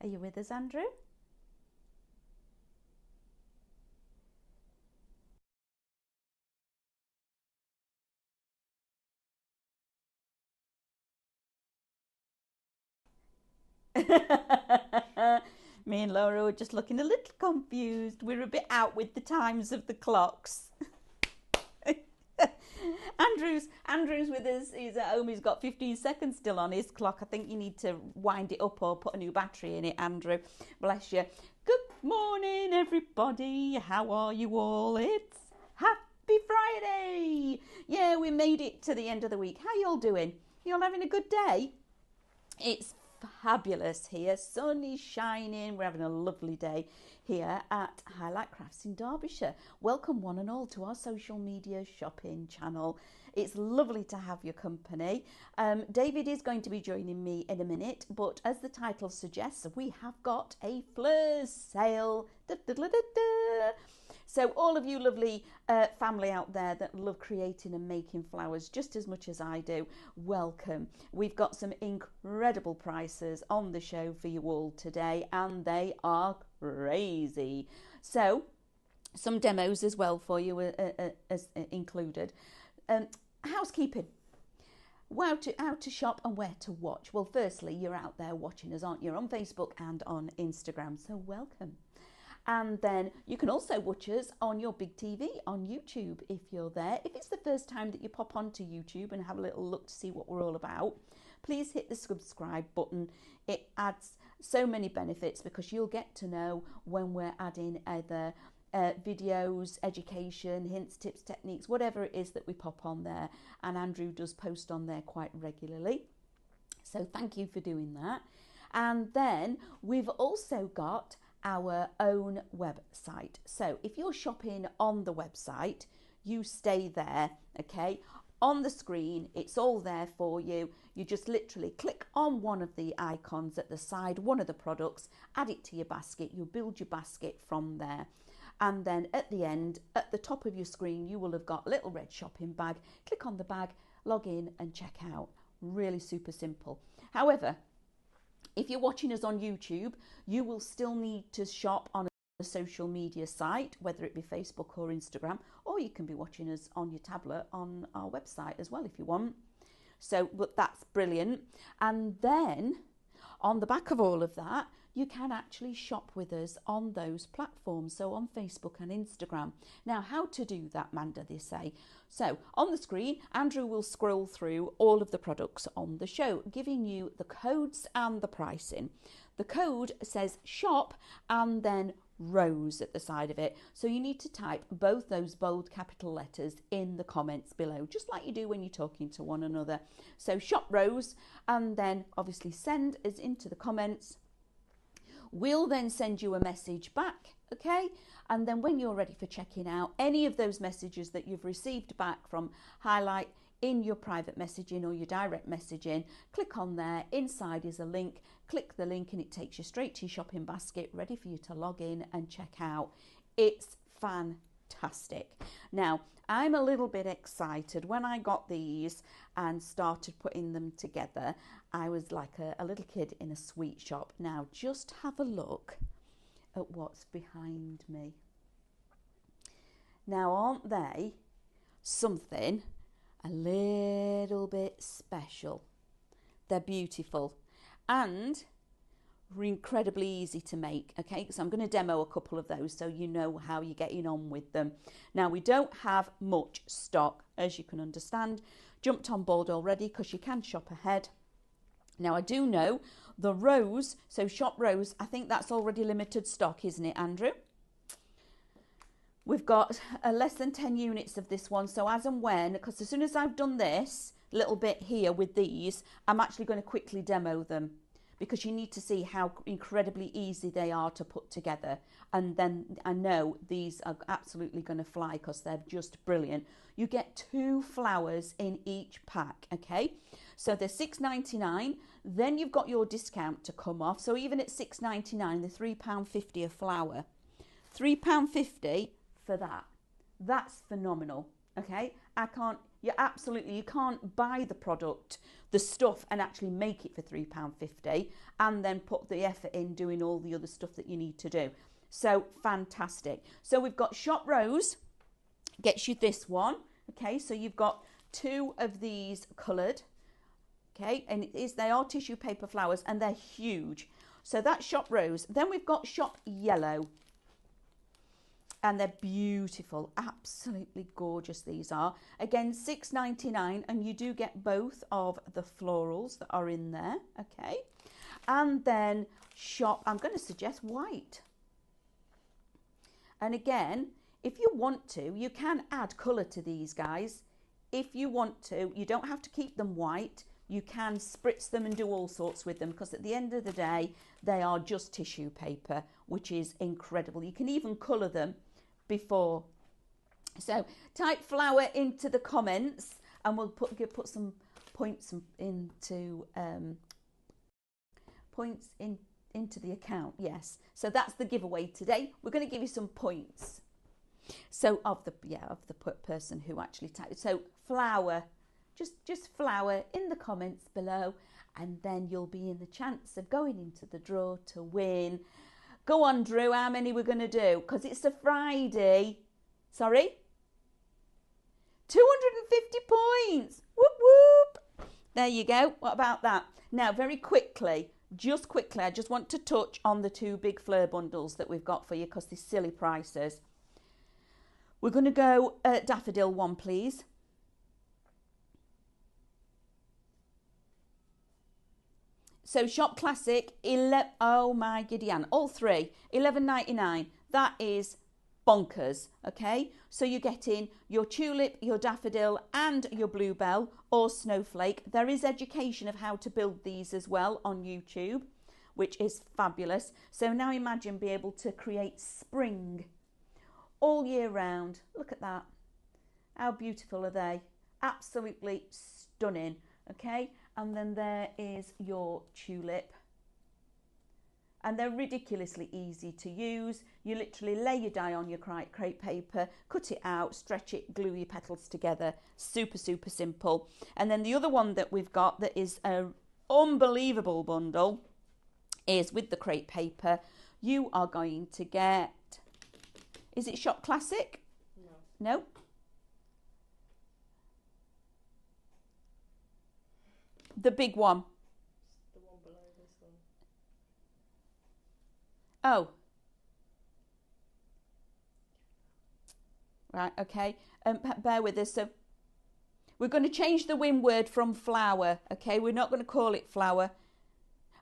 Are you with us, Andrew? Me and Laura were just looking a little confused. We're a bit out with the times of the clocks. Andrew's with us. He's at home. He's got 15 seconds still on his clock. I think you need to wind it up or put a new battery in it, Andrew. Bless you. Good morning, everybody. How are you all? It's Happy Friday. Yeah, we made it to the end of the week. How you all doing? You all having a good day? It's fabulous here. Sun is shining. We're having a lovely day here at Highlight Crafts in Derbyshire. Welcome one and all to our social media shopping channel. It's lovely to have your company. David is going to be joining me in a minute, but as the title suggests, we have got a Fleurs sale. Da, da, da, da, da. So all of you lovely family out there that love creating and making flowers just as much as I do, welcome. We've got some incredible prices on the show for you all today, and they are crazy. So some demos as well for you as included. Housekeeping. How to shop and where to watch. Well, firstly, you're out there watching us, aren't you? You're on Facebook and on Instagram, so welcome. And then you can also watch us on your big TV on YouTube if you're there. If it's the first time that you pop onto YouTube and have a little look to see what we're all about, please hit the subscribe button. It adds so many benefits because you'll get to know when we're adding either videos, education, hints, tips, techniques, whatever it is that we pop on there. And Andrew does post on there quite regularly. So thank you for doing that. And then we've also got our own website. So if you're shopping on the website, you stay there, okay? On the screen, it's all there for you. You just literally click on one of the icons at the side, one of the products, add it to your basket. You build your basket from there. And then at the end, at the top of your screen, you will have got a little red shopping bag. Click on the bag, log in and check out. Really super simple. However, if you're watching us on YouTube, you will still need to shop on a social media site, whether it be Facebook or Instagram, or you can be watching us on your tablet on our website as well if you want. So, but that's brilliant. And then on the back of all of that, you can actually shop with us on those platforms, so on Facebook and Instagram. Now, how to do that, Manda, they say. So, on the screen, Andrew will scroll through all of the products on the show, giving you the codes and the pricing. The code says shop and then Rose at the side of it. So you need to type both those bold capital letters in the comments below, just like you do when you're talking to one another. So shop Rose, and then obviously send us into the comments. We'll then send you a message back, okay? And then when you're ready for checking out any of those messages that you've received back from Highlight in your private messaging or your direct messaging, click on there. Inside is a link. Click the link and it takes you straight to your shopping basket, ready for you to log in and check out. It's fantastic. Now, I'm a little bit excited. When I got these and started putting them together, I was like a little kid in a sweet shop. Now, just have a look at what's behind me. Now, aren't they something a little bit special? They're beautiful and incredibly easy to make, okay? So I'm going to demo a couple of those so you know how you're getting on with them. Now, we don't have much stock, as you can understand. Jumped on board already because you can shop ahead. Now, I do know the Rose, so shop Rose, I think that's already limited stock, isn't it, Andrew? We've got less than 10 units of this one, so as and when, because as soon as I've done this little bit here with these, I'm actually going to quickly demo them, because you need to see how incredibly easy they are to put together. And then I know these are absolutely going to fly because they're just brilliant. You get 2 flowers in each pack, okay? So they're £6.99. Then you've got your discount to come off. So even at £6.99, they're £3.50 a flower. £3.50 for that. That's phenomenal, okay? you can't buy the product, the stuff, and actually make it for £3.50 and then put the effort in doing all the other stuff that you need to do. So fantastic. So we've got Shop Rose, gets you this one. Okay, so you've got 2 of these coloured. Okay, and they are tissue paper flowers and they're huge. So that's Shop Rose. Then we've got Shop Yellow. And they're beautiful, absolutely gorgeous these are. Again, £6.99, and you do get both of the florals that are in there, okay? And then shop, I'm going to suggest white. And again, if you want to, you can add colour to these guys. If you want to, you don't have to keep them white. You can spritz them and do all sorts with them, because at the end of the day, they are just tissue paper, which is incredible. You can even colour them before. So type flower into the comments and we'll put some points into into the account. Yes, so that's the giveaway today. We're going to give you some points, so of the person who actually typed. So flower, just flower in the comments below, and then you'll be in the chance of going into the draw to win. Go on, Drew, how many we're going to do? Because it's a Friday. Sorry? 250 points. Whoop, whoop. There you go. What about that? Now, very quickly, I just want to touch on the 2 big fleur bundles that we've got for you, because they're silly prices. We're going to go daffodil one, please. So Shop Classic, oh my Gideon, all 3, £11.99. That is bonkers, okay? So you're getting your tulip, your daffodil and your bluebell or snowflake. There is education of how to build these as well on YouTube, which is fabulous. So now imagine being able to create spring all year round. Look at that. How beautiful are they? Absolutely stunning, okay? And then there is your tulip. And they're ridiculously easy to use. You literally lay your die on your crepe paper, cut it out, stretch it, glue your petals together. Super, super simple. And then the other one that we've got that is an unbelievable bundle is with the crepe paper. You are going to get, is it Shop Classic? No. No? The big one. The one below this one. Oh. Right, okay. Bear with us. So we're going to change the win word from flower, okay? We're not going to call it flower.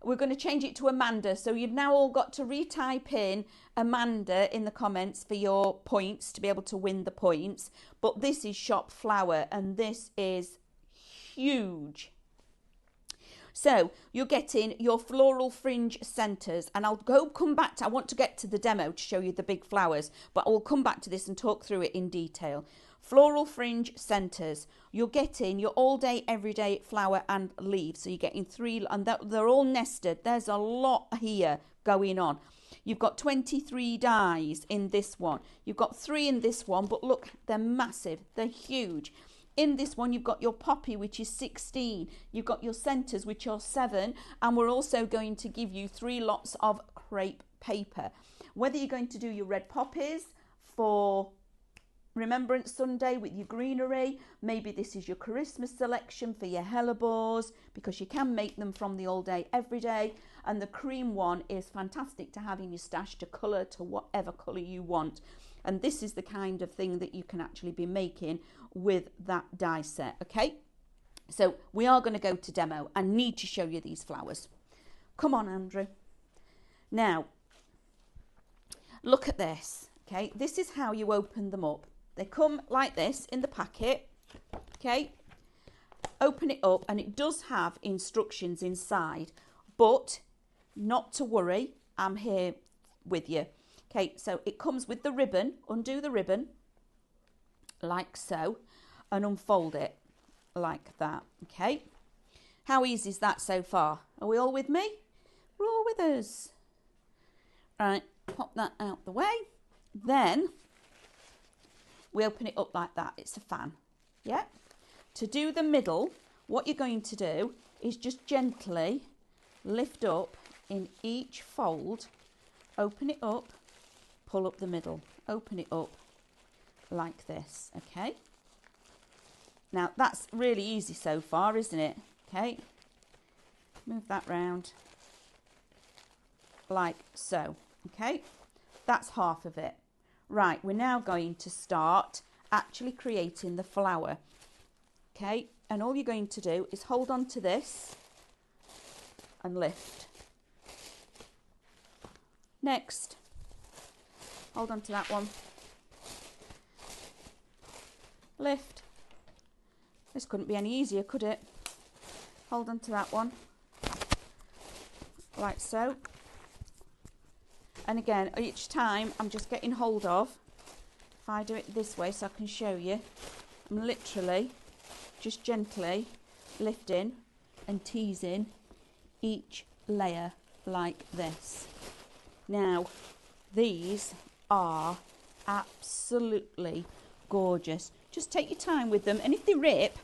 We're going to change it to Amanda. So you've now all got to retype in Amanda in the comments for your points to be able to win the points. But this is Shop Flower and this is huge. So you're getting your floral fringe centres, and I'll come back to, I want to get to the demo to show you the big flowers, but I will come back to this and talk through it in detail. Floral fringe centres, you're getting your all day, everyday flower and leaves. So you're getting 3, and they're all nested. There's a lot here going on. You've got 23 dies in this one. You've got 3 in this one, but look, they're massive. They're huge. In this one, you've got your poppy, which is 16. You've got your centres, which are 7. And we're also going to give you 3 lots of crepe paper. Whether you're going to do your red poppies for Remembrance Sunday with your greenery, maybe this is your Christmas selection for your hellebores, because you can make them from the all day, every day. And the cream one is fantastic to have in your stash to colour to whatever colour you want. And this is the kind of thing that you can actually be making with that die set, okay? So we are going to go to demo. I need to show you these flowers. Come on, Andrew. Now, look at this, okay? This is how you open them up. They come like this in the packet, okay? Open it up and it does have instructions inside, but not to worry, I'm here with you. Okay, so it comes with the ribbon. Undo the ribbon like so and unfold it like that, okay? How easy is that so far? Are we all with me? We're all with us. Right, pop that out the way. Then we open it up like that. It's a fan, Yeah. To do the middle, what you're going to do is just gently lift up in each fold, open it up, pull up the middle, open it up like this, okay? Now that's really easy so far, isn't it? Okay, move that round like so, okay? That's half of it. Right, we're now going to start actually creating the flower, okay? And all you're going to do is hold on to this and lift. Next, hold on to that one, lift. This couldn't be any easier, could it? Hold on to that one, like so. And again, each time I'm just getting hold of, if I do it this way so I can show you, I'm literally just gently lifting and teasing each layer like this. Now, these are absolutely gorgeous. Just take your time with them, and if they rip,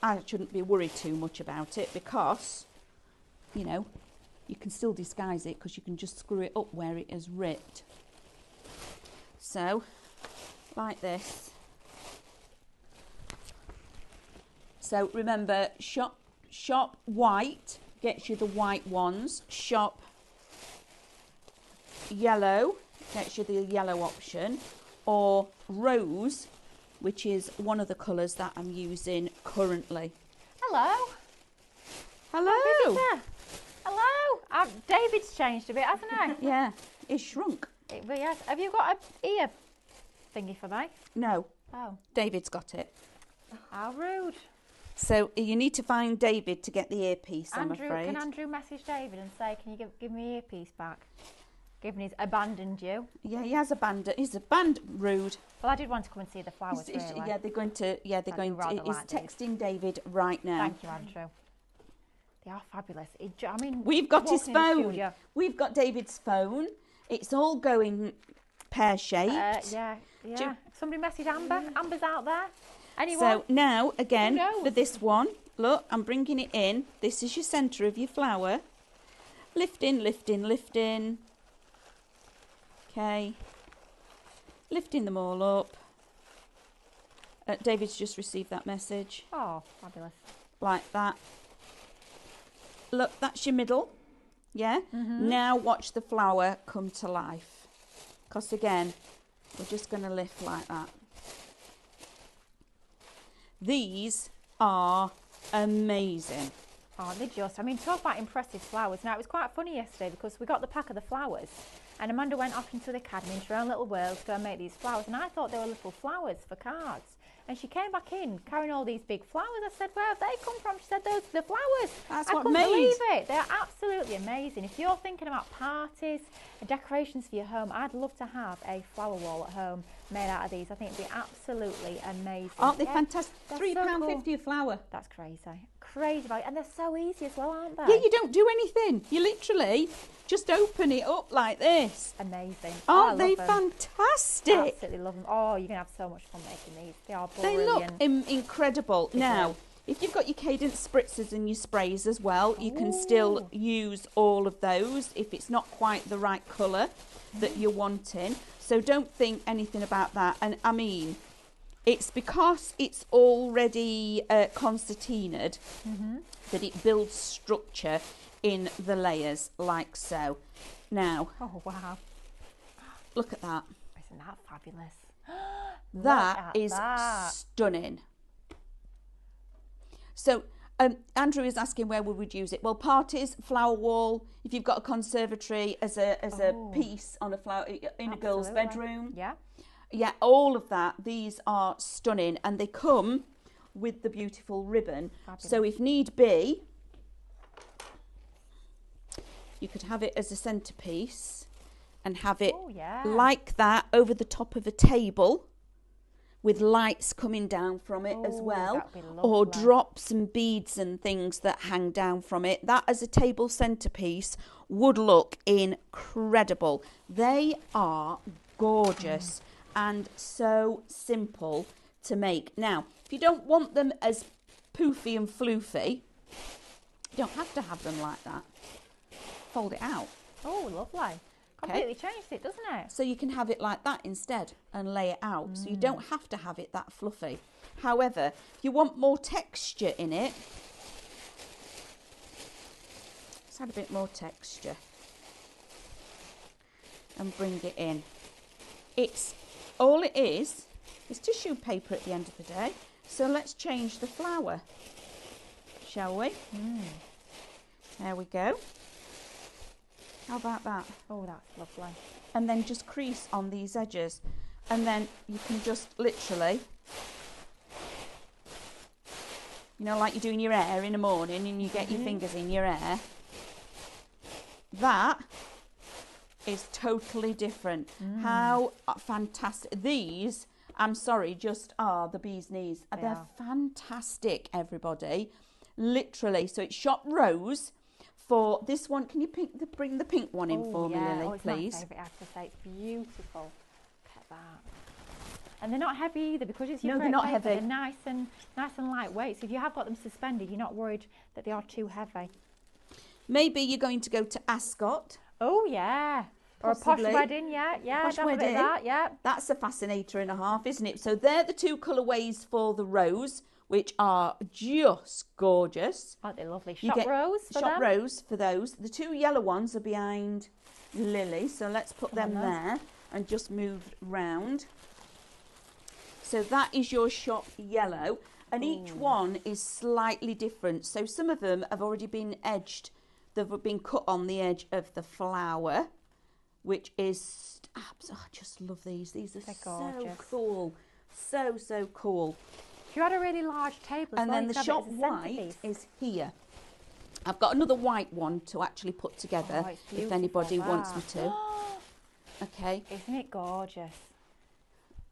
I shouldn't be worried too much about it, because, you know, you can still disguise it because you can just screw it up where it has ripped. So, like this. So remember, shop white gets you the white ones. Shop yellow gets you the yellow option. Or rose, which is one of the colours that I'm using currently. Hello. Hello. Hello. David's changed a bit, hasn't he? Yeah, it's shrunk. It really has. Have you got a ear thingy for me? No, Oh, David's got it. how rude. So you need to find David to get the earpiece, I'm afraid. Can Andrew message David and say, can you give me earpiece back? Given he's abandoned you. Yeah, he has abandoned. He's rude. Well, I did want to come and see the flowers, really. Yeah, they're going to. Yeah, they're going to. rather He's like these. texting David right now. Thank you, Andrew. They are fabulous. I mean, We've got his walking in the phone. studio- We've got David's phone. It's all going pear-shaped. Yeah. you- Somebody message Amber. Amber's out there. Anyone? So now, again, Who knows? for this one, look, I'm bringing it in. This is your centre of your flower. Lifting, lifting, lifting. Okay. Lifting them all up. David's just received that message. Oh, fabulous. Like that. Look, that's your middle. Yeah? Now watch the flower come to life. Because again, we're just going to lift like that. These are amazing. Oh, they just, I mean, talk about impressive flowers. Now, it was quite funny yesterday because we got the pack of the flowers and Amanda went off into the academy into her own little world to go and make these flowers. And I thought they were little flowers for cards. And she came back in carrying all these big flowers. I said, where have they come from? She said, those are the flowers. That's I what couldn't made. believe it. They're absolutely amazing. If you're thinking about parties and decorations for your home, I'd love to have a flower wall at home made out of these. I think it'd be absolutely amazing. Aren't they Yeah, fantastic? they're £3.50 so cool. a flower. That's crazy. Crazy value. And they're so easy as well, aren't they? Yeah, you don't do anything. You literally just open it up like this. Amazing. Aren't I they love them. fantastic? Absolutely love them. Oh, you're going to have so much fun making these. They are They brilliant. look incredible. Now, do. if you've got your cadence spritzers and your sprays as well, you can still use all of those if it's not quite the right colour that you're wanting. So don't think anything about that. And I mean, it's because it's already concertinaed that it builds structure in the layers like so. Now, Oh, wow. look at that. Isn't that fabulous? That Look at is that. stunning. So Andrew is asking where we would use it. Well, parties, flower wall. If you've got a conservatory as a piece on a flower in a girl's Absolutely. bedroom, Yeah. yeah, all of that. These are stunning, and they come with the beautiful ribbon. Fabulous. So if need be, you could have it as a centerpiece and have it Oh, yeah. like that over the top of a table with lights coming down from it as Oh, well, that'd be or lovely. drops and beads and things that hang down from it. That as a table centerpiece would look incredible. They are gorgeous and so simple to make. Now, If you don't want them as poofy and floofy, you don't have to have them like that. Fold it out. Oh, lovely. Completely changed it, doesn't it? So you can have it like that instead and lay it out. So you don't have to have it that fluffy. However, if you want more texture in it, let's add a bit more texture and bring it in. It's all it is tissue paper at the end of the day. So let's change the flower, shall we? There we go. How about that? Oh, that's lovely. And then just crease on these edges, and then you can just literally, you know, like you're doing your hair in the morning and you get your fingers in your hair. That is totally different. How fantastic. These, I'm sorry, just are the bee's knees. They're fantastic, everybody. Literally. So it's shop Rose. For this one, can you bring the pink one in for me, Lily, it's please? my favourite, I have to say. It's beautiful. Look at that. And they're not heavy either, because it's your No, they're not paper. heavy. They're nice and lightweight. So if you have got them suspended, you're not worried that they are too heavy. Maybe you're going to go to Ascot. Oh yeah. Possibly. Or a posh wedding, yeah. Posh have a bit wedding. of that, yeah. That's a fascinator and a half, isn't it? So they're the two colourways for the rose, which are just gorgeous. Aren't they lovely? You Shop get Rose for Shop them. Rose for those. The two yellow ones are behind Lily, so let's put them on then. there and just move round. So that is your shop yellow, and each one is slightly different. So some of them have already been edged. They've been cut on the edge of the flower, which is, I just love these. These are They're so gorgeous. cool. So cool. If you had a really large table, And then the shop white is here. I've got another white one to actually put together Oh, it's if beautiful, anybody wants me that. to. Okay. Isn't it gorgeous?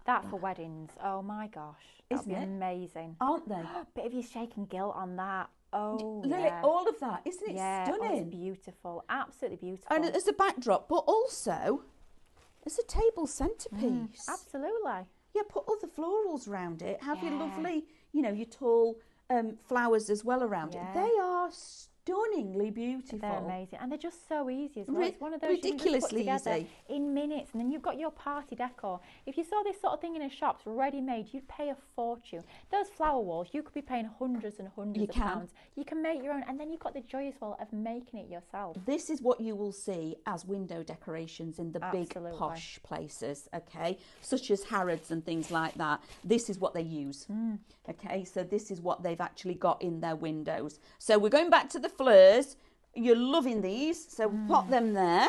That for weddings. Oh my gosh. That'd Isn't be it? amazing. Aren't they? Bit of your shaken gilt on that. Oh, Lily, yeah. all of that. Isn't it Yeah, oh, stunning? it's beautiful. Absolutely beautiful. And as a backdrop, but also as a table centrepiece. Absolutely. Yeah, put other florals around it. Have your Yeah. lovely, your tall flowers as well around Yeah. it. They are stunningly beautiful. They're amazing, and they're just so easy as well. Ri- It's one of those you can just put ridiculously together easy. in minutes, and then you've got your party decor. If you saw this sort of thing in a shop ready-made, you'd pay a fortune. Those flower walls, you could be paying hundreds and hundreds of pounds. You can make your own, and then you've got the joy as well of making it yourself. This is what you will see as window decorations in the Absolutely. big posh places, okay, such as Harrods and things like that. This is what they use, okay, so this is what they've actually got in their windows. So we're going back to the fleurs. You're loving these, so pop them there.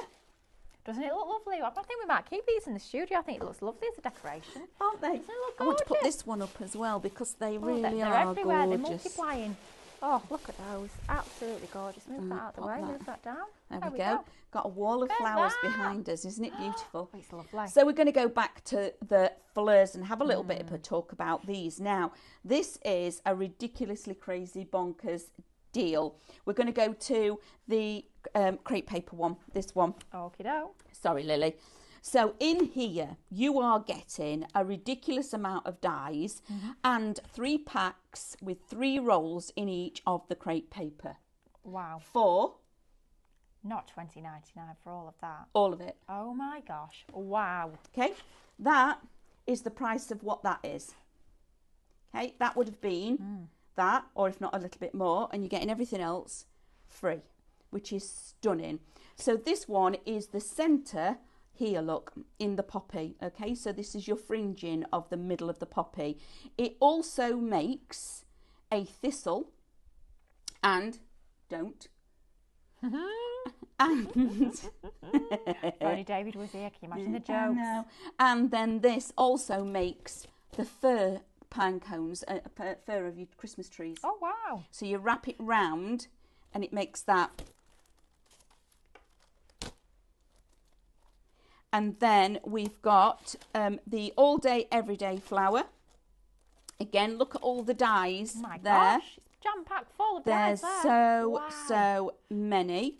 Doesn't it look lovely? I think we might keep these in the studio. I think it looks lovely as a decoration. Aren't they? Doesn't it look I want to put gorgeous? this one up as well because they Oh, really they're are everywhere. They're gorgeous. multiplying. Oh, look at those. Absolutely gorgeous. Move that out of the pop way. that. Move that down. There we go. Got a wall of Look at flowers that. behind us. Isn't it beautiful? Oh, it's lovely. So we're going to go back to the fleurs and have a little bit of a talk about these. Now, this is a ridiculously crazy bonkers deal. We're going to go to the crepe paper one, this one. Okie doke. Sorry, Lily. So in here, you are getting a ridiculous amount of dies and 3 packs with 3 rolls in each of the crepe paper Wow. for Not $20.99 for all of that. all of it. Oh my gosh. Wow. Okay, that is the price of what that is. Okay, that would have been that, or if not a little bit more, and you're getting everything else free, which is stunning. So this one is the centre here, look, in the poppy. Okay, so this is your fringing of the middle of the poppy. It also makes a thistle and don't. And If only David was here. Can you imagine the I jokes? know. And then this also makes the fir pine cones, fir of your Christmas trees. Oh, wow. So you wrap it round and it makes that. And then we've got the all day, everyday flower. Again, look at all the dies Oh my there. gosh. It's jam-packed full of There's dies there. so, Wow. so many.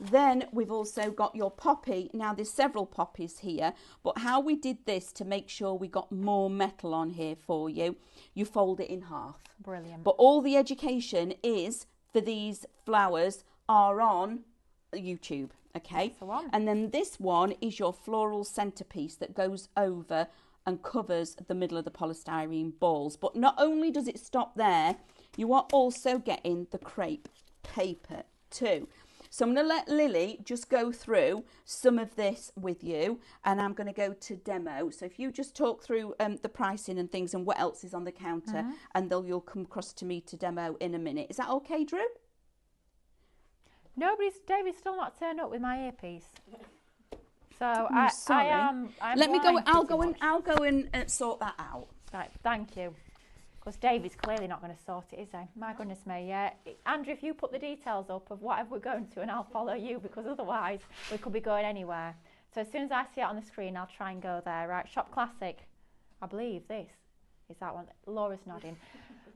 Then we've also got your poppy. Now there's several poppies here, but how we did this to make sure we got more metal on here for you. you fold it in half. Brilliant. But all the education is for these flowers are on YouTube, okay? That's the one. And then this one is your floral centerpiece that goes over and covers the middle of the polystyrene balls. But not only does it stop there, you are also getting the crepe paper too. So I'm going to let Lily just go through some of this with you, and I'm going to go to demo. So if you just talk through the pricing and things and what else is on the counter, and then you'll come across to me to demo in a minute. Is that okay, Drew? David's still not turned up with my earpiece. So sorry. I'm Let me go. blind I'll pretty go much. and sort that out. Right, thank you. Because David's clearly not going to sort it, is he? My goodness me, yeah. Andrew, if you put the details up of whatever we're going to, and I'll follow you, because otherwise we could be going anywhere. So as soon as I see it on the screen, I'll try and go there. Right, Shop Classic. I believe this is that one. Laura's nodding.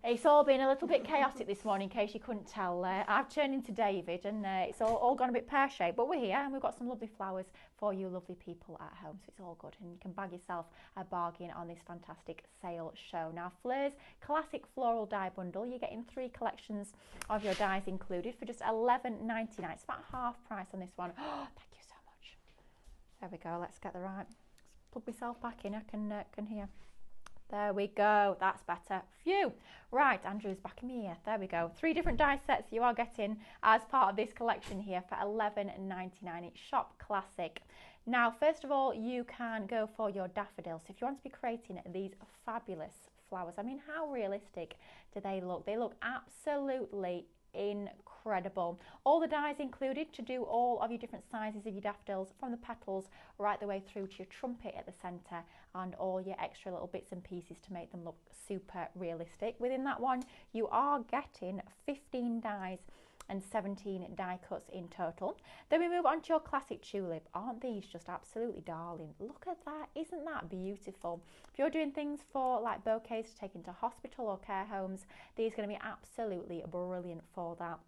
It's all been a little bit chaotic this morning, in case you couldn't tell. I've turned into David, and it's all gone a bit pear-shaped, but we're here, and we've got some lovely flowers for you lovely people at home, so it's all good, and you can bag yourself a bargain on this fantastic sale show. Now, Fleurs Classic Floral Die Bundle, you're getting 3 collections of your dies included for just $11.99. It's about half price on this one. Oh, thank you so much. There we go. Let's get the right. Plug myself back in. I can hear. There we go, that's better. Phew. Right, Andrew's back in my ear. There we go. 3 different die sets you are getting as part of this collection here for $11.99. It's Shop Classic. Now, first of all, you can go for your daffodils. If you want to be creating these fabulous flowers, I mean, how realistic do they look? They look absolutely incredible. All the dies included to do all of your different sizes of your daffodils, from the petals right the way through to your trumpet at the centre, and all your extra little bits and pieces to make them look super realistic. Within that one, you are getting 15 dies and 17 die cuts in total. Then we move on to your classic tulip. Aren't these just absolutely darling? Look at that, isn't that beautiful? If you're doing things for like bouquets to take into hospital or care homes, these are going to be absolutely brilliant for that,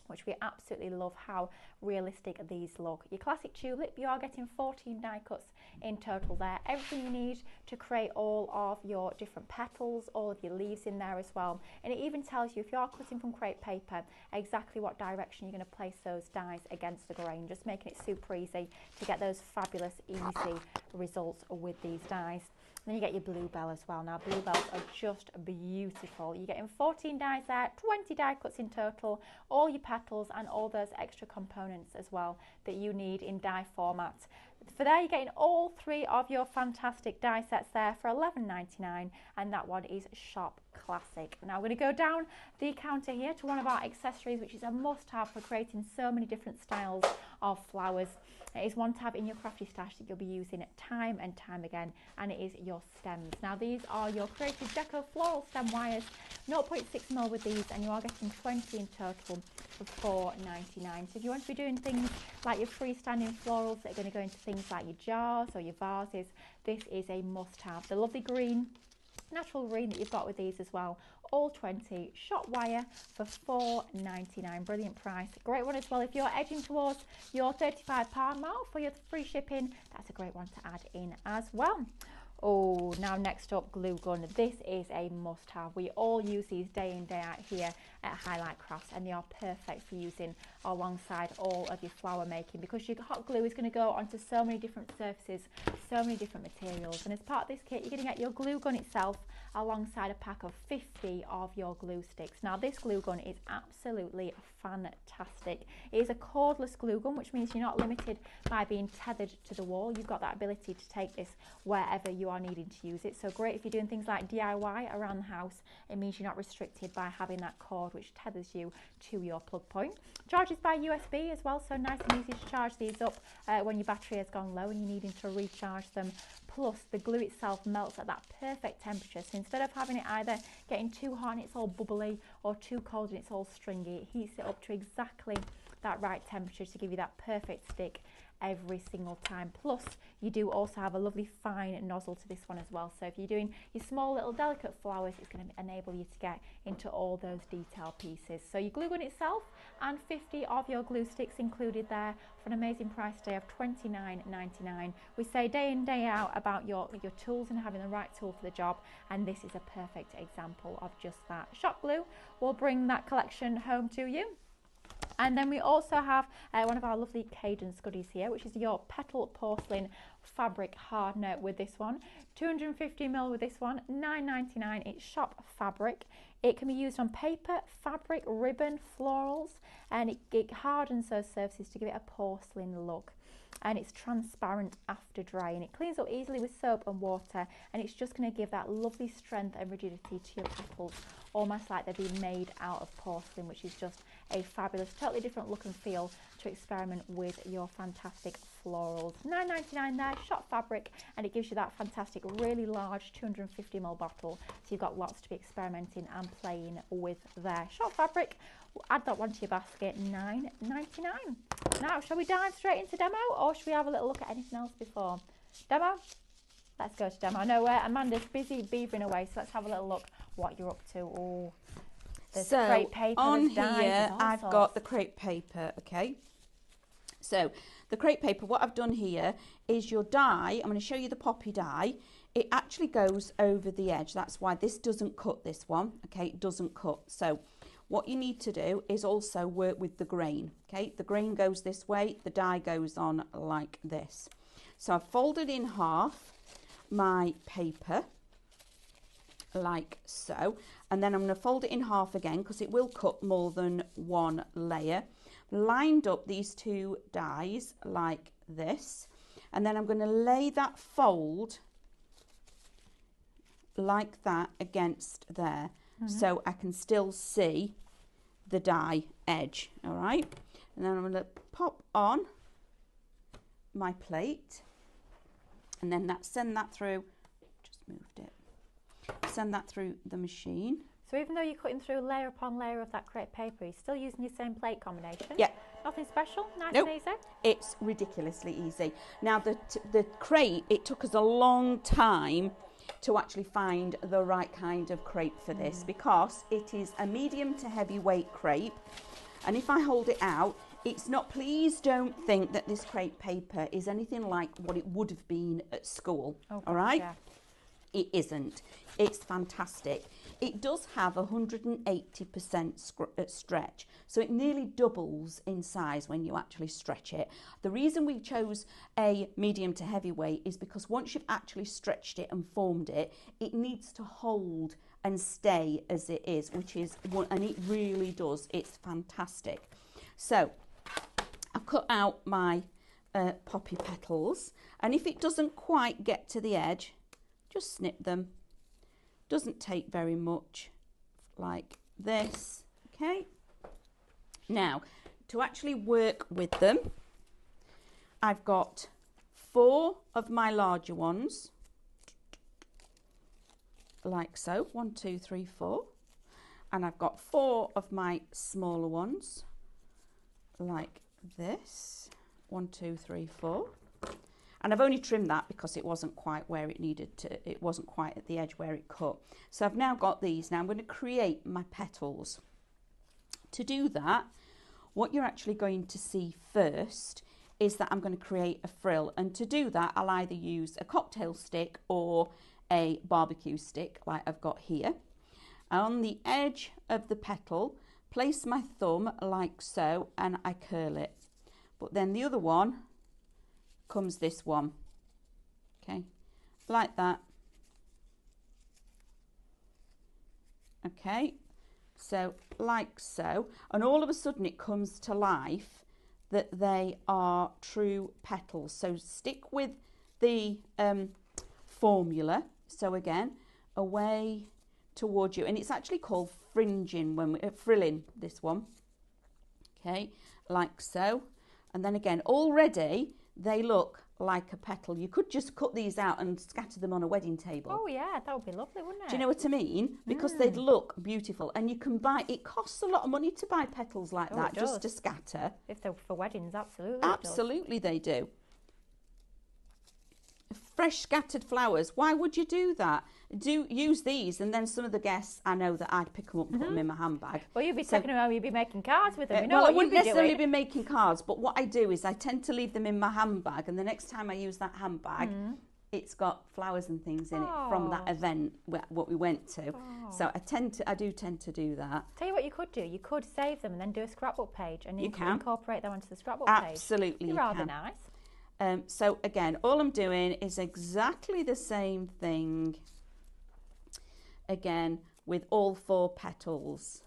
which we absolutely love how realistic these look. Your classic tulip, you are getting 14 die cuts in total there. Everything you need to create all of your different petals, all of your leaves in there as well. And it even tells you, if you are cutting from crepe paper, exactly what direction you're going to place those dies against the grain, just making it super easy to get those fabulous, easy results with these dies. Then you get your bluebell as well. Now, bluebells are just beautiful. You're getting 14 dies there, 20 die cuts in total, all your petals and all those extra components as well that you need in die format. For there, you're getting all 3 of your fantastic die sets there for $11.99, and that one is Shop Classic. Now, we're going to go down the counter here to one of our accessories, which is a must-have for creating so many different styles of flowers. It is one to have in your crafty stash that you'll be using time and time again, and it is your stems. Now, these are your Creative Deco floral stem wires, 0.6mm with these, and you are getting 20 in total for $4.99. So if you want to be doing things like your freestanding florals that are going to go into things like your jars or your vases, this is a must-have. The lovely green, natural green that you've got with these as well, all 20, shot wire for $4.99. Brilliant price. Great one as well if you're edging towards your £35 mark for your free shipping. That's a great one to add in as well. Oh, now next up, glue gun. This is a must-have. We all use these day in, day out here at Highlight Crafts, and they are perfect for using alongside all of your flower making, because your hot glue is going to go onto so many different surfaces, so many different materials. And as part of this kit, you're going to get your glue gun itself alongside a pack of 50 of your glue sticks. Now, this glue gun is absolutely fantastic. It is a cordless glue gun, which means you're not limited by being tethered to the wall. You've got that ability to take this wherever you are needing to use it. So great if you're doing things like DIY around the house. It means you're not restricted by having that cord which tethers you to your plug point. Charges by USB as well, so nice and easy to charge these up when your battery has gone low and you're needing to recharge them. Plus, the glue itself melts at that perfect temperature, so instead of having it either getting too hot and it's all bubbly, or too cold and it's all stringy, it heats it up to exactly that right temperature to give you that perfect stick every single time. Plus, you do also have a lovely fine nozzle to this one as well. So if you're doing your small little delicate flowers, it's going to enable you to get into all those detail pieces. So your glue gun itself and 50 of your glue sticks included there for an amazing price today of $29.99. We say day in, day out about your tools and having the right tool for the job, and this is a perfect example of just that. Shop Glue will bring that collection home to you. And then we also have one of our lovely Cadence goodies here, which is your petal porcelain fabric hardener with this one. 250ml with this one, $9.99. It's shop fabric. It can be used on paper, fabric, ribbon, florals, and it hardens those surfaces to give it a porcelain look. And it's transparent after drying. It cleans up easily with soap and water, and it's just going to give that lovely strength and rigidity to your petals, almost like they're being made out of porcelain, which is just a fabulous, totally different look and feel to experiment with your fantastic florals. $9.99 there, shop fabric, and it gives you that fantastic, really large 250ml bottle, so you've got lots to be experimenting and playing with there. Shop fabric, add that one to your basket, $9.99. Now, shall we dive straight into demo, or should we have a little look at anything else before? Demo? Let's go to demo. I know Amanda's busy beavering away, so let's have a little look what you're up to. Oh, there's crepe paper, on there's dies, here there's all I've sorts. got the crepe paper, okay? So the crepe paper, what I've done here is your die. I'm going to show you the poppy die. It actually goes over the edge. That's why this doesn't cut, this one, okay? It doesn't cut. So what you need to do is also work with the grain, okay? The grain goes this way, the die goes on like this. So I've folded in half my paper like so, and then I'm going to fold it in half again because it will cut more than one layer. Lined up these two dies like this, and then I'm going to lay that fold like that against there, so I can still see the die edge. All right, and then I'm going to pop on my plate, and then send that through. Just moved it. Send that through the machine. So even though you're cutting through layer upon layer of that crepe paper, you're still using your same plate combination? Yeah. Nothing special? Nice Nope. and easy? It's ridiculously easy. Now the crepe, it took us a long time to actually find the right kind of crepe for this, because it is a medium to heavyweight crepe, and if I hold it out, it's not, please don't think that this crepe paper is anything like what it would have been at school. Oh, all right? yeah. It isn't. It's fantastic. It does have 180% stretch, so it nearly doubles in size when you actually stretch it. The reason we chose a medium to heavyweight is because once you've actually stretched it and formed it, it needs to hold and stay as it is, which is, and it really does. It's fantastic. So I've cut out my poppy petals, and if it doesn't quite get to the edge, just snip them. Doesn't take very much, like this, okay? Now, to actually work with them, I've got 4 of my larger ones, like so, 1, 2, 3, 4. And I've got 4 of my smaller ones, like this, 1, 2, 3, 4. And I've only trimmed that because it wasn't quite where it needed to, it wasn't quite at the edge where it cut. So I've now got these. Now I'm going to create my petals. To do that, what you're actually going to see first is that I'm going to create a frill. And to do that, I'll either use a cocktail stick or a barbecue stick like I've got here. On the edge of the petal, place my thumb like so, and I curl it. But then the other one comes this one, okay, like that. Okay, so like so, and all of a sudden it comes to life that they are true petals. So stick with the formula. So again, away towards you, and it's actually called fringing when we frilling, this one, okay, like so. And then again, already they look like a petal. You could just cut these out and scatter them on a wedding table. Oh yeah, that would be lovely, wouldn't it? Do you know what I mean? Because they'd look beautiful, and you can buy. It costs a lot of money to buy petals like that, just to scatter. If they're for weddings, absolutely. Absolutely, they do. Fresh scattered flowers. Why would you do that? Do use these, and then some of the guests, I know that I'd pick them up and put them in my handbag. Well, you'd be taking them home. You'd be making cards with them. You know well, what I wouldn't you'd be necessarily doing. be making cards, but what I do is I tend to leave them in my handbag, and the next time I use that handbag, it's got flowers and things in it from that event what we went to. So I do tend to do that. Tell you what you could do. You could save them and then do a scrapbook page, and you can incorporate them onto the scrapbook page. Absolutely, rather nice. So again, all I'm doing is exactly the same thing. Again, with all 4 petals,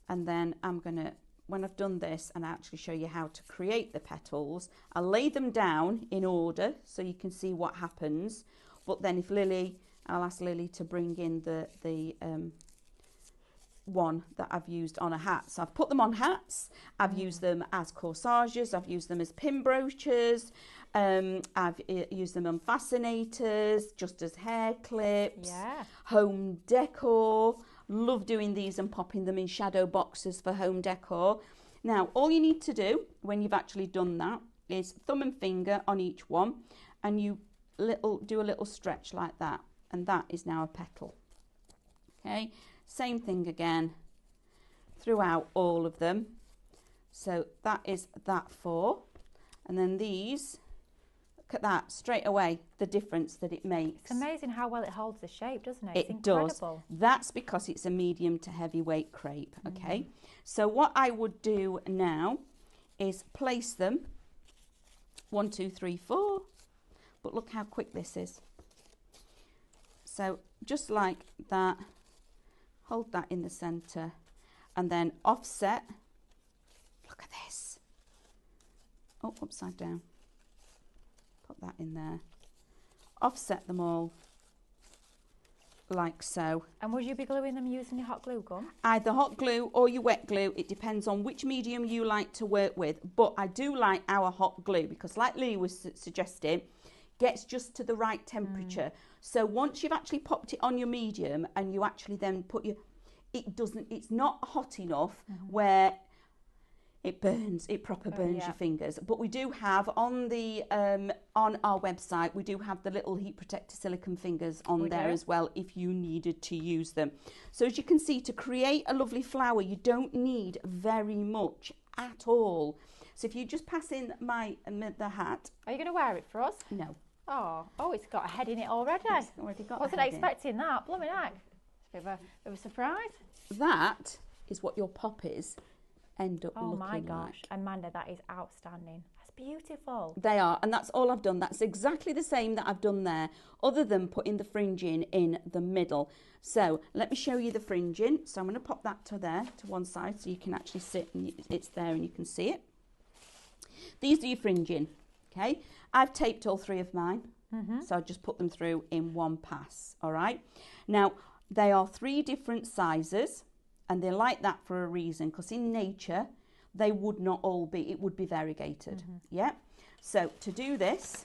and then I'm gonna, when I've done this and I actually show you how to create the petals, I'll lay them down in order so you can see what happens. But then if I'll ask Lily to bring in the one that I've used on a hat. So I've put them on hats, I've used them as corsages, I've used them as pin brooches, I've used them on fascinators, just as hair clips, home decor. Love doing these and popping them in shadow boxes for home decor. Now, all you need to do when you've actually done that is thumb and finger on each one, and you do a little stretch like that, and that is now a petal. Okay, same thing again throughout all of them. So that is that 4, and then these, look at that straight away, the difference that it makes. It's amazing how well it holds the shape, doesn't it? It's incredible. That's because it's a medium to heavyweight crepe. Okay, so what I would do now is place them 1, 2, 3, 4, but look how quick this is. So just like that, hold that in the center, and then offset. Look at this. Oh, upside down. Put that in there. Offset them all like so. And would you be gluing them using your hot glue gun? Either hot glue or your wet glue. It depends on which medium you like to work with. But I do like our hot glue because, like Lee was suggesting, gets just to the right temperature. So once you've actually popped it on your medium and you actually then put your, it's not hot enough where it burns, it proper burns your fingers. But we do have on the on our website, we do have the little heat protector silicone fingers on there as well if you needed to use them. So as you can see, to create a lovely flower, you don't need very much at all. So if you just pass in the hat. Are you going to wear it for us? No. Oh, it's got a head in it already. It's already got Wasn't expecting that. Blooming heck. It's a bit of a surprise. That is what your poppies end up looking like. Oh my gosh, Amanda, that is outstanding. That's beautiful. They are, and that's all I've done. That's exactly the same that I've done there, other than putting the fringing in the middle. So let me show you the fringing. So I'm going to pop that to one side so you can actually sit and it's there and you can see it. These are your fringing, okay? I've taped all 3 of mine, so I just put them through in one pass, all right? Now, they are 3 different sizes, and they're like that for a reason, because in nature, they would not all be, it would be variegated, yeah? So to do this,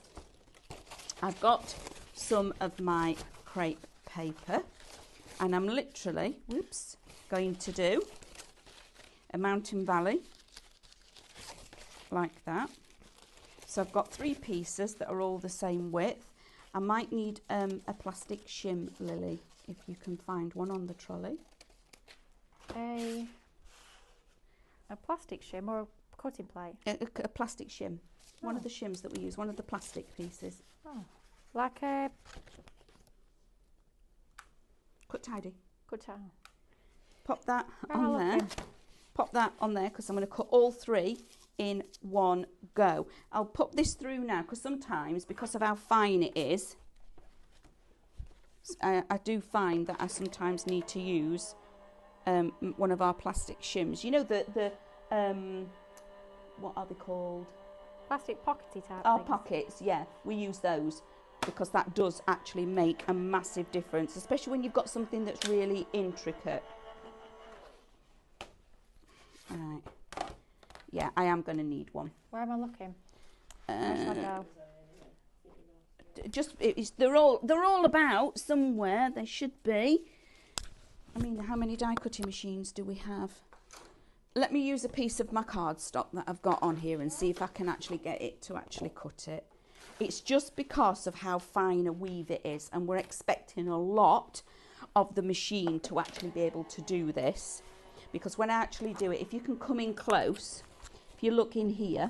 I've got some of my crepe paper, and I'm literally, going to do a mountain valley, like that. So I've got 3 pieces that are all the same width. I might need a plastic shim, Lily, if you can find one on the trolley. A plastic shim or a cutting plate? A plastic shim. One of the shims that we use, one of the plastic pieces. Oh, like a... Cut tidy. Cut tidy. Pop that on there. Pop that on there because I'm going to cut all 3 in one go. I'll put this through now because sometimes, because of how fine it is, I do find that I sometimes need to use one of our plastic shims. You know the what are they called? Plastic pockety type Our things. pockets, yeah, we use those because that does actually make a massive difference, especially when you've got something that's really intricate. Right. Yeah, I am going to need one. Where am I looking? Where should I go? they're all about somewhere. They should be. I mean, how many die cutting machines do we have? Let me use a piece of my cardstock that I've got on here and see if I can actually get it to actually cut it. It's just because of how fine a weave it is, and we're expecting a lot of the machine to actually be able to do this. Because when I actually do it, if you can come in close, if you look in here,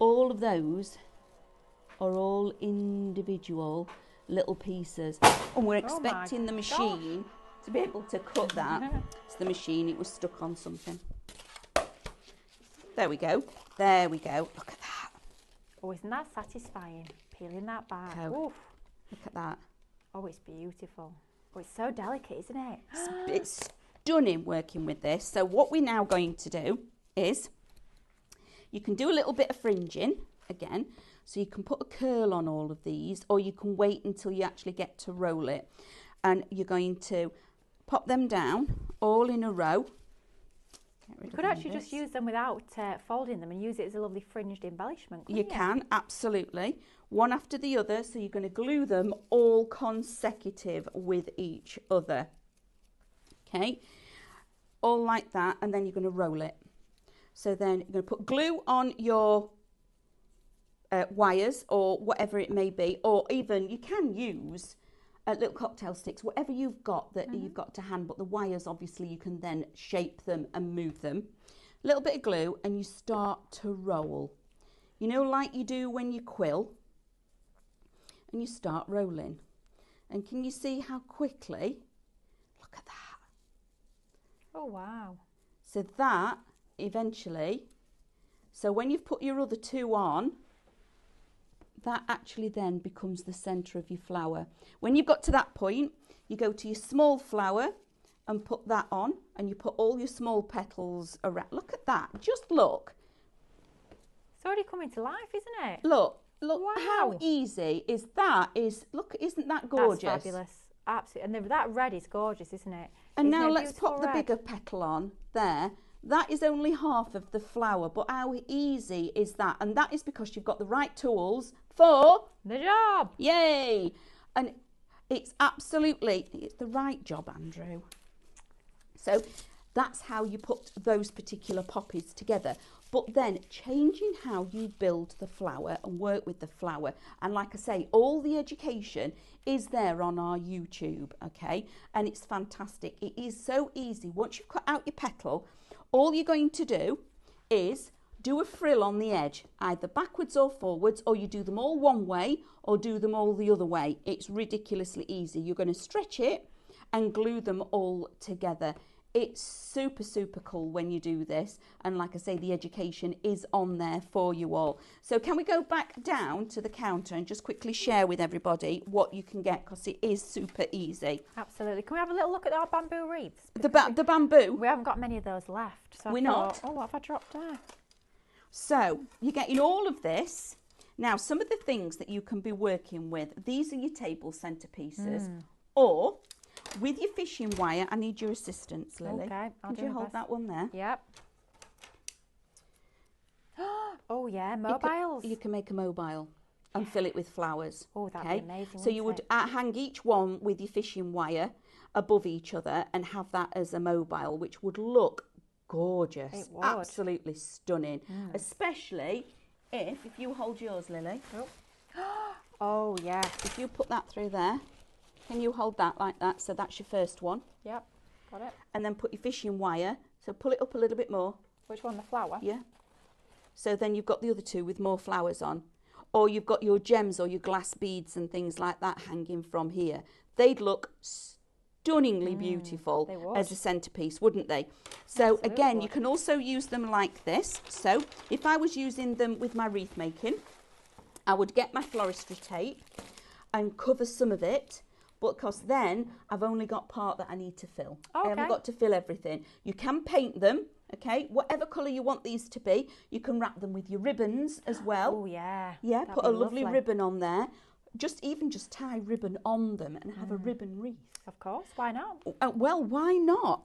all of those are all individual little pieces, and we're expecting the machine to be able to cut that. It's the machine, it was stuck on something. There we go, there we go. Look at that. Oh, isn't that satisfying, peeling that back? Look at that. Oh, it's beautiful. Oh, it's so delicate, isn't it? It's stunning working with this. So what we're now going to do is, you can do a little bit of fringing again, so you can put a curl on all of these, or you can wait until you actually get to roll it. And you're going to pop them down all in a row. You could actually just use them without folding them and use it as a lovely fringed embellishment. You can, absolutely. One after the other, so you're going to glue them all consecutive with each other. Okay, all like that, and then you're going to roll it. So then you're going to put glue on your wires or whatever it may be, or even you can use little cocktail sticks, whatever you've got that you've got to hand, but the wires obviously you can then shape them and move them. A little bit of glue, and you start to roll. You know, like you do when you quill, and you start rolling. And can you see how quickly? Look at that. Oh, wow. So that eventually, so when you've put your other two on, that actually then becomes the centre of your flower. When you've got to that point, you go to your small flower and put that on, and you put all your small petals around. Look at that, just look. It's already coming to life, isn't it? Look Wow. How easy is that? Look, isn't that gorgeous? That's fabulous, absolutely. And that red is gorgeous, isn't it? And Isn't now it let's pop the red? bigger petal on there. That is only half of the flower, but how easy is that? And that is because you've got the right tools for the job. Yay! And it's the right job, Andrew. So that's how you put those particular poppies together. But then changing how you build the flower and work with the flower. And like I say, all the education is there on our YouTube, okay? And it's fantastic. It is so easy. Once you've cut out your petal, all you're going to do is do a frill on the edge, either backwards or forwards, or you do them all one way or do them all the other way. It's ridiculously easy. You're going to stretch it and glue them all together. It's super, super cool when you do this. And like I say, the education is on there for you all. So can we go back down to the counter and just quickly share with everybody what you can get, because it is super easy. Absolutely. Can we have a little look at our bamboo wreaths? The bamboo? We haven't got many of those left. So We're not? Oh, what have I dropped there? So you're getting all of this. Now, some of the things that you can be working with, these are your table centerpieces, or with your fishing wire. I need your assistance, Lily. Okay, Could you hold that one there? Yep. Oh yeah, mobiles. You can make a mobile and fill it with flowers. Oh, that'd be amazing. So you would hang each one with your fishing wire above each other and have that as a mobile, which would look gorgeous. It would. Absolutely stunning. Especially if you hold yours, Lily. Oh yeah. If you put that through there, can you hold that like that? So that's your first one. Yep. Got it. And then put your fishing wire. So pull it up a little bit more. Which one? The flower? Yeah. So then you've got the other two with more flowers on. Or you've got your gems or your glass beads and things like that hanging from here. They'd look stunningly beautiful as a centerpiece, wouldn't they? So Absolutely. Again, you can also use them like this. So if I was using them with my wreath making, I would get my floristry tape and cover some of it, but because then I've only got part that I need to fill. I haven't got to fill everything. You can paint them, okay, whatever colour you want these to be. You can wrap them with your ribbons as well. Oh yeah. Yeah, That'd put be a lovely lovely. ribbon on there. Just tie ribbon on them and have a ribbon wreath. Of course, why not? Well, why not?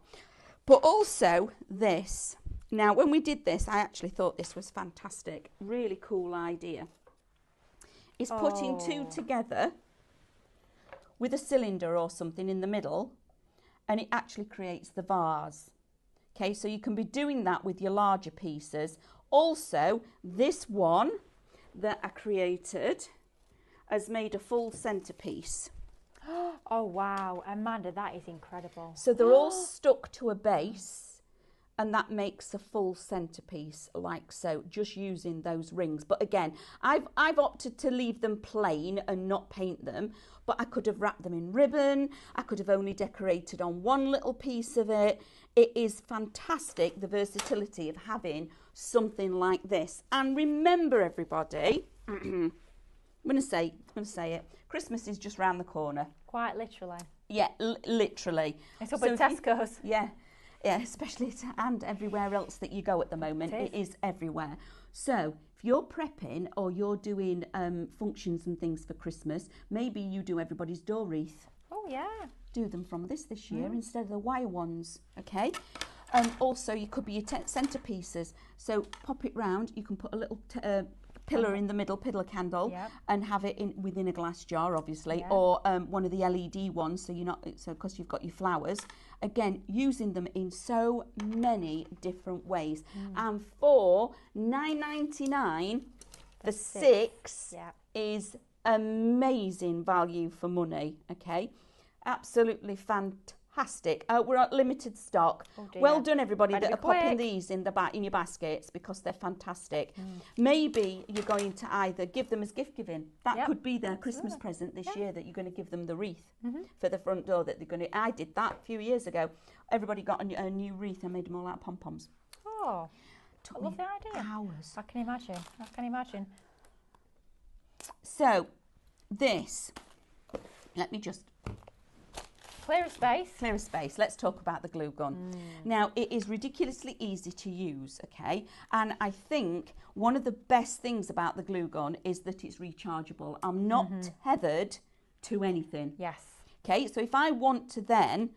But also this. Now, when we did this, I actually thought this was fantastic. Really cool idea. is putting two together with a cylinder or something in the middle, and it actually creates the vase. Okay, so you can be doing that with your larger pieces. Also, this one that I created has made a full centerpiece. Oh wow, Amanda, that is incredible. So they're all stuck to a base, and that makes a full centerpiece like so, just using those rings. But again, I've opted to leave them plain and not paint them, but I could have wrapped them in ribbon. I could have only decorated on one little piece of it. It is fantastic, the versatility of having something like this. And remember, everybody, I'm going to say it, Christmas is just round the corner. Quite literally. Yeah, literally. It's up at Tesco's. Yeah, especially and everywhere else that you go at the moment. It is everywhere. So if you're prepping or you're doing functions and things for Christmas, maybe you do everybody's door wreath. Oh yeah. Do them from this year instead of the wire ones, okay? Also, you could be your centerpieces. So pop it round. You can put a little pillar in the middle, pillar candle, and have it within a glass jar, obviously, or one of the LED ones. So you're not because you've got your flowers. Again, using them in so many different ways. And for $9.99, the six is amazing value for money. Okay, absolutely fantastic. We're at limited stock. Well done, everybody that are popping these in your baskets, because they're fantastic. Maybe you're going to either give them as gift giving. That could be their Christmas present this year, that you're going to give them the wreath for the front door that they're going to. I did that a few years ago. Everybody got a new wreath. I made them all out of pom poms. Oh, took I love the idea. Hours. I can imagine. So this, let me just clear a space. Let's talk about the glue gun. Now, it is ridiculously easy to use, okay? And I think one of the best things about the glue gun is that it's rechargeable. I'm not tethered to anything. Yes. Okay, so if I want to then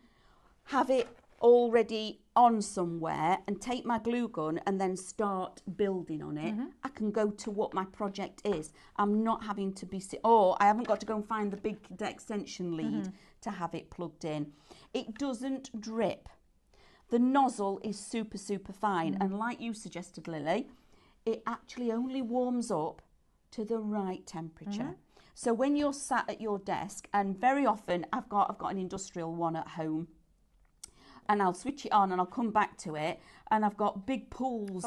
have it already on somewhere and take my glue gun and then start building on it, I can go to what my project is. I'm not having to be, or I haven't got to go and find the big extension lead to have it plugged in. It doesn't drip. The nozzle is super, super fine. And like you suggested, Lily, it actually only warms up to the right temperature. So when you're sat at your desk, and very often I've got an industrial one at home, and I'll switch it on and I'll come back to it, and I've got big pools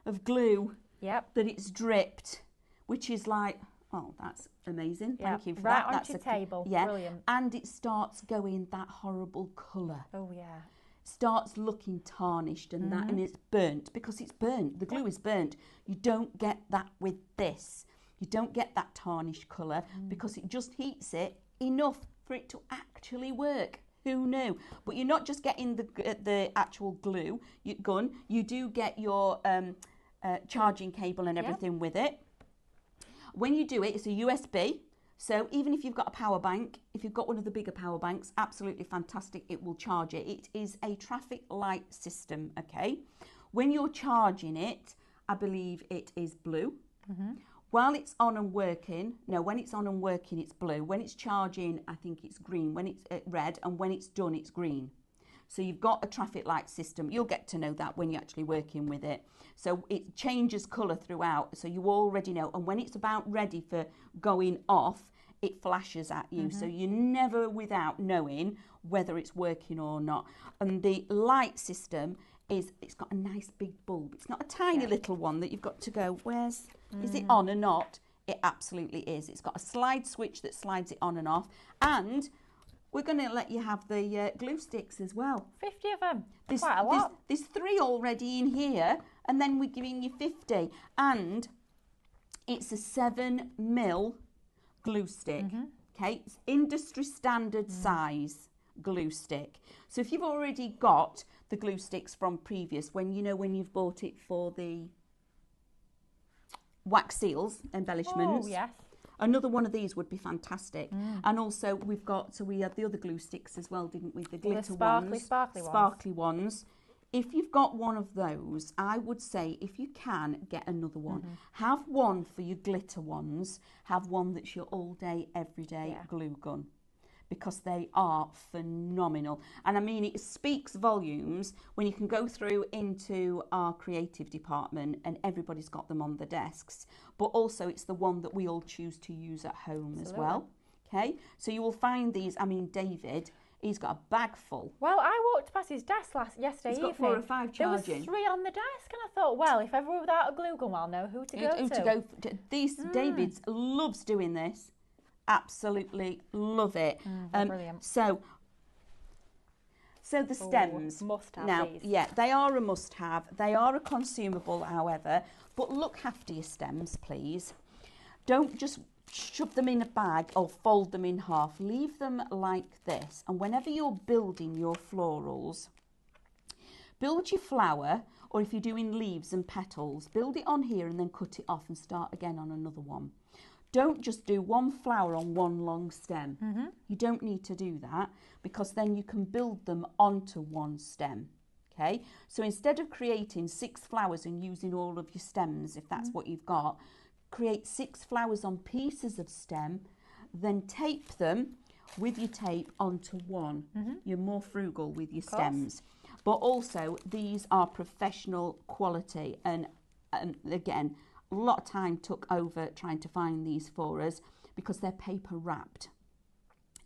of glue that it's dripped, which is like, oh, that's amazing. Thank you for right that. Onto your table. Brilliant. And it starts going that horrible colour. Oh yeah. Starts looking tarnished and that, and it's burnt, because it's burnt. The glue is burnt. You don't get that with this. You don't get that tarnished colour because it just heats it enough for it to actually work. Who knew? But you're not just getting the actual glue gun. You do get your charging cable and everything with it. When you do it, it's a USB. So even if you've got a power bank, if you've got one of the bigger power banks, absolutely fantastic. It will charge it. It is a traffic light system, okay? When you're charging it, I believe it is blue. While it's on and working, when it's on and working, it's blue. When it's charging, I think it's green. When it's red, and when it's done, it's green. So you've got a traffic light system. You'll get to know that when you're actually working with it. So it changes colour throughout, so you already know. And when it's about ready for going off, it flashes at you. So you're never without knowing whether it's working or not. And the light system it's got a nice big bulb. It's not a tiny little one that you've got to go, is it on or not? It absolutely is. It's got a slide switch that slides it on and off. And we're going to let you have the glue sticks as well. 50 of them. Quite a lot. There's 3 already in here, and then we're giving you 50. And it's a 7mm glue stick. Okay, it's industry standard size glue stick. So if you've already got the glue sticks from previous, when you've bought it for the wax seals embellishments, another one of these would be fantastic. And also we had the other glue sticks as well, didn't we? The glitter sparkly sparkly ones. if you've got one of those, I would say if you can, get another one. Have one for your glitter ones. Have one that's your all day, everyday glue gun, because they are phenomenal. And I mean, it speaks volumes when you can go through into our creative department and everybody's got them on the desks, but also it's the one that we all choose to use at home as well. Okay, so you will find these. I mean, David, he's got a bag full. Well, I walked past his desk yesterday He's got evening. 4 or 5 charging. There was 3 on the desk, and I thought, well, if ever we're without a glue gun, I'll know who to go to. These David loves doing this. Absolutely love it. Brilliant. So the stems. Must have now, these. yeah, they are a must-have. They are a consumable, however. But look after your stems, please. Don't just shove them in a bag or fold them in half. Leave them like this. And whenever you're building your florals, build your flower, or if you're doing leaves and petals, build it on here and then cut it off and start again on another one. Don't just do one flower on one long stem. You don't need to do that, because then you can build them onto one stem. Okay, so instead of creating 6 flowers and using all of your stems, if that's what you've got, create 6 flowers on pieces of stem, then tape them with your tape onto one. You're more frugal with your stems. But also, these are professional quality, and again, a lot of time took over trying to find these for us because they're paper wrapped.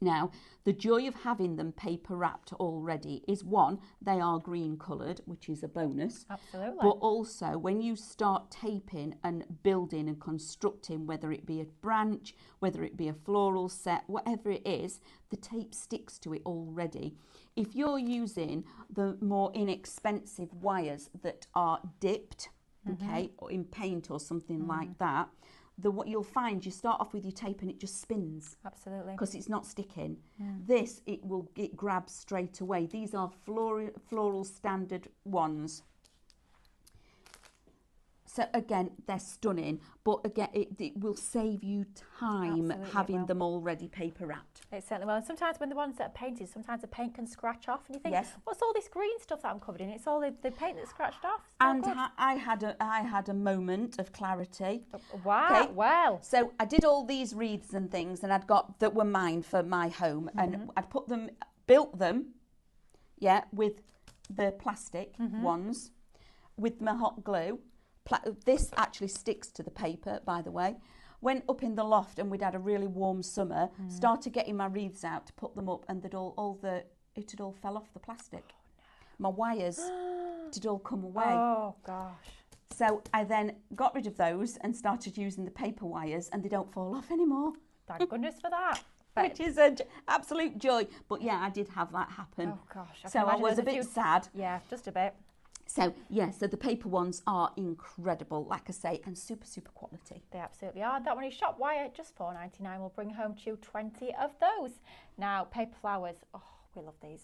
Now, the joy of having them paper wrapped already is, one, they are green coloured, which is a bonus. Absolutely. But also, when you start taping and building and constructing, whether it be a branch, whether it be a floral set, whatever it is, the tape sticks to it already. If you're using the more inexpensive wires that are dipped, okay, or in paint or something like that, what you'll find, you start off with your tape and it just spins. Absolutely. Because it's not sticking. This, it grabs straight away. These are floral standard ones. So again, they're stunning, but again, it will save you time having them already paper wrapped. It certainly will. And sometimes when the ones that are painted, sometimes the paint can scratch off, and you think, Yes. what's all this green stuff that I'm covered in? It's all the paint that's scratched off. It's And not good. I had a moment of clarity. Wow. Okay. Well. So I did all these wreaths and things, and I'd got that were mine for my home, and I'd built them, with the plastic ones, with my hot glue. This actually sticks to the paper, by the way. Went up in the loft and we'd had a really warm summer. Started getting my wreaths out to put them up, and it had all fell off the plastic. My wires did all come away. Oh gosh. So I then got rid of those and started using the paper wires, and they don't fall off anymore. Thank goodness for that. Which is an absolute joy. But yeah, I did have that happen. Oh gosh. So I was a bit sad. Yeah, just a bit. So yeah, so the paper ones are incredible, like I say, and super, super quality. They absolutely are. That one is shop wire, just $4.99. We'll bring home to you 20 of those. Now, paper flowers. Oh, we love these.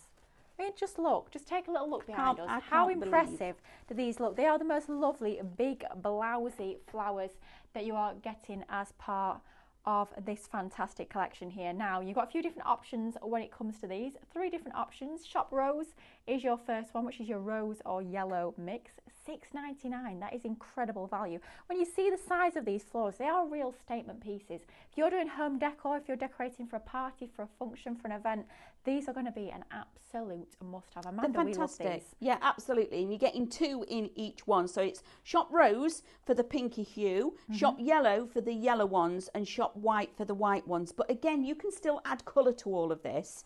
I mean, just look. Just take a little look behind us. How impressive do these look? They are the most lovely, big, blousy flowers that you are getting as part of this fantastic collection here. Now, you've got a few different options when it comes to these. 3 different options. Shop Rose is your first one, which is your rose or yellow mix. $6.99. That is incredible value. When you see the size of these flowers, they are real statement pieces. If you're doing home decor, if you're decorating for a party, for a function, for an event, these are going to be an absolute must-have. Amanda, we love these. Yeah, absolutely. And you're getting 2 in each one. So it's Shop Rose for the pinky hue, Shop Yellow for the yellow ones, and Shop White for the white ones. But again, you can still add colour to all of this.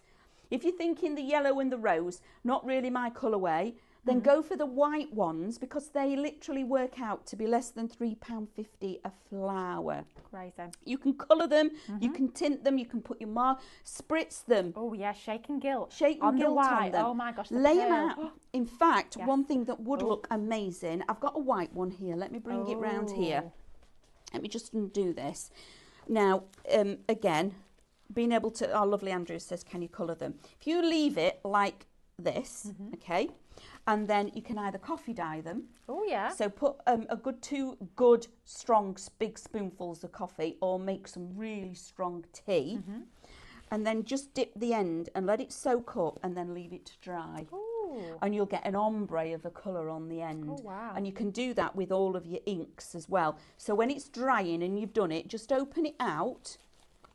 If you're thinking the yellow and the rose, not really my colourway, then go for the white ones, because they literally work out to be less than £3.50 a flower. Crazy. You can colour them, you can tint them, you can put your spritz them. Oh yeah, shake and gilt. Shake and gilt on them. Oh my gosh, lay them out. In fact, Yes. one thing that would look amazing, I've got a white one here. Let me bring it round here. Let me just undo this. Now, again, being able to, our lovely Andrew says, can you colour them? If you leave it like this, okay, and then you can either coffee dye them. Oh yeah. So put a good 2 good, strong, big spoonfuls of coffee, or make some really strong tea. And then just dip the end and let it soak up, and then leave it to dry. Ooh, and you'll get an ombre of a colour on the end. Oh, wow. And you can do that with all of your inks as well. So when it's drying and you've done it, just open it out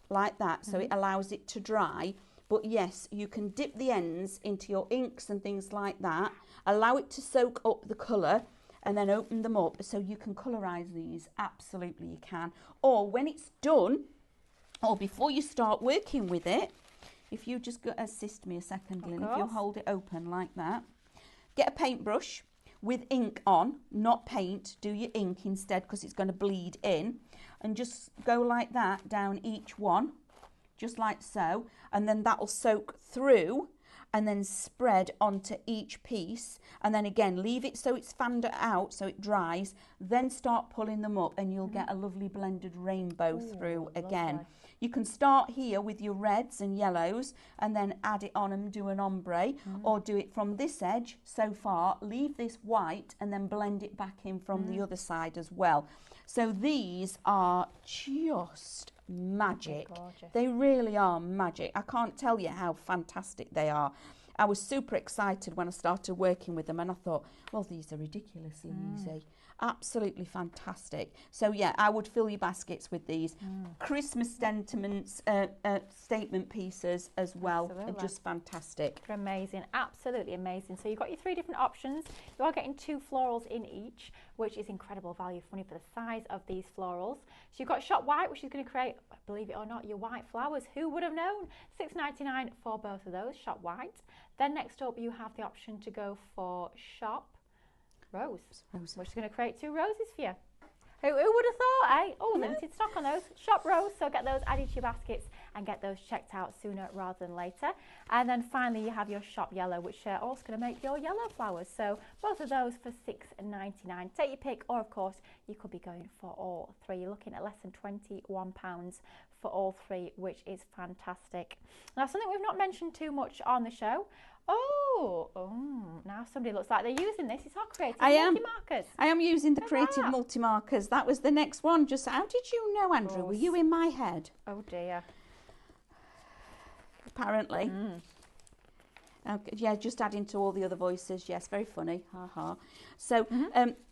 like that, so it allows it to dry. But yes, you can dip the ends into your inks and things like that, allow it to soak up the colour, and then open them up so you can colorise these. Absolutely you can. Or when it's done, or before you start working with it, if you just assist me a second, Lynn, if you hold it open like that, get a paintbrush with ink on, not paint, do your ink instead because it's going to bleed in, and just go like that down each one, just like so, and then that'll soak through and then spread onto each piece, and then again leave it so it's fanned out so it dries, then start pulling them up and you'll get a lovely blended rainbow through again. Lovely. You can start here with your reds and yellows and then add it on and do an ombre, or do it from this edge so far, leave this white and then blend it back in from the other side as well. So these are just magic. They really are magic. I can't tell you how fantastic they are. I was super excited when I started working with them, and I thought, well, these are ridiculously easy. Absolutely fantastic. So yeah, I would fill your baskets with these. Christmas sentiments, statement pieces as well. Absolutely. Are just fantastic. They're amazing, absolutely amazing. So you've got your 3 different options. You are getting 2 florals in each, which is incredible value for money for the size of these florals. So you've got shot white, which is going to create, believe it or not, your white flowers. Who would have known? $6.99 for both of those, shot white. Then next up you have the option to go for shop rose, which is going to create 2 roses for you. Who would have thought, eh? Oh, limited stock on those. Shop rose, so get those added to your baskets and get those checked out sooner rather than later. And then finally you have your shop yellow, which are also going to make your yellow flowers. So both of those for $6.99. Take your pick, or of course you could be going for all 3. You're looking at less than £21 for all 3, which is fantastic. Now, something we've not mentioned too much on the show. Now somebody looks like they're using this. It's our creative multi-markers. I am using the creative multi-markers. That was the next one. Just how did you know, Andrew? Were you in my head? Oh dear. Apparently. Okay, yeah, just adding to all the other voices. Yes, very funny. Ha ha. So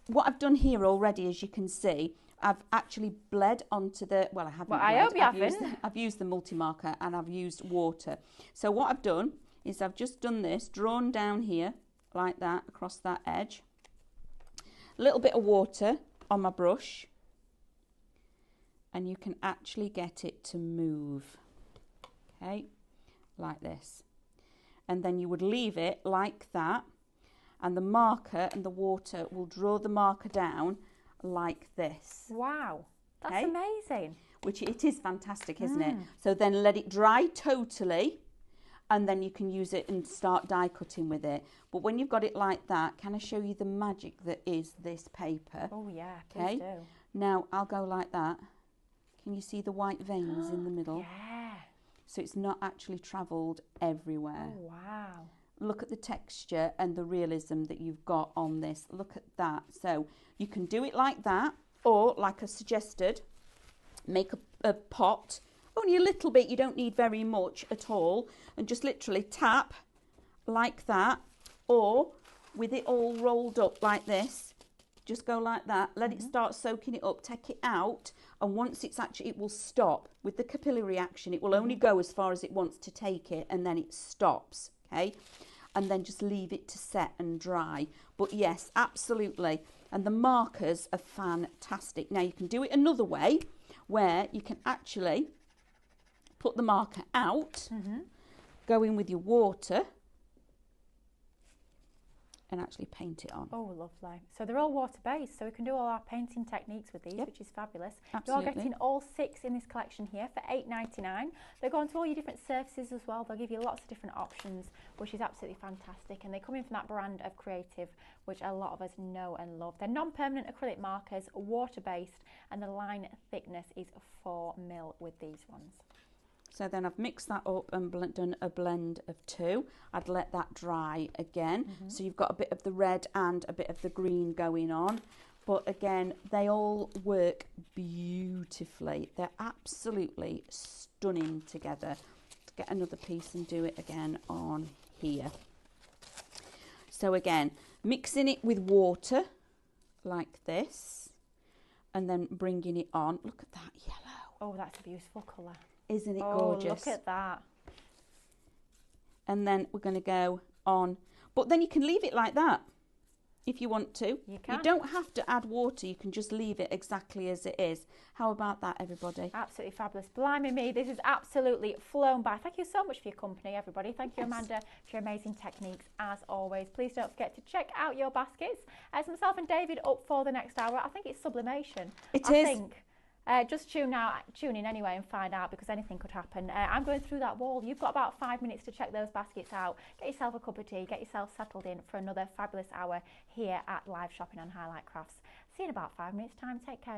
what I've done here already, as you can see, I've actually bled onto the, well, I haven't. Well, I hope you haven't. I've used the multi-marker and I've used water. So what I've done is I've just done this, drawn down here like that across that edge. A little bit of water on my brush, and you can actually get it to move. Okay, like this. And then you would leave it like that, and the marker and the water will draw the marker down like this. Wow, that's amazing. Which it is fantastic, isn't it? So then let it dry totally, and then you can use it and start die cutting with it. But when you've got it like that, can I show you the magic that is this paper? Oh yeah, please do. Now I'll go like that. Can you see the white veins in the middle? Yeah. So it's not actually travelled everywhere. Oh wow. Look at the texture and the realism that you've got on this. Look at that. So you can do it like that, or like I suggested, make a pot, only a little bit, you don't need very much at all, and just literally tap like that, or with it all rolled up like this, just go like that, let it start soaking it up, take it out, and once it's actually, it will stop. With the capillary action, it will only go as far as it wants to take it, and then it stops, okay? And then just leave it to set and dry. But yes, absolutely. And the markers are fantastic. Now you can do it another way, where you can actually put the marker out, go in with your water, and actually paint it on. Oh, lovely. So they're all water-based, so we can do all our painting techniques with these, which is fabulous. Absolutely. You're getting all 6 in this collection here for $8.99. They go onto all your different surfaces as well. They'll give you lots of different options, which is absolutely fantastic. And they come in from that brand of Creative, which a lot of us know and love. They're non-permanent acrylic markers, water-based, and the line thickness is 4mm with these ones. So then I've mixed that up and done a blend of 2. I'd let that dry again. So you've got a bit of the red and a bit of the green going on. But again, they all work beautifully. They're absolutely stunning together. Let's get another piece and do it again on here. So again, mixing it with water like this and then bringing it on. Look at that yellow. Oh, that's a beautiful colour. Isn't it Oh, gorgeous? look at that. And then we're going to go on. But then you can leave it like that if you want to. You can. You don't have to add water. You can just leave it exactly as it is. How about that, everybody? Absolutely fabulous. Blimey me, this is absolutely flown by. Thank you so much for your company, everybody. Thank you, Amanda, for your amazing techniques, as always. Please don't forget to check out your baskets. As myself and David up for the next hour, I think it's sublimation. It I is. think. Just tune in anyway and find out, because anything could happen. I'm going through that wall. You've got about 5 minutes to check those baskets out. Get yourself a cup of tea. Get yourself settled in for another fabulous hour here at Live Shopping on Highlight Crafts. See you in about 5 minutes time. Take care.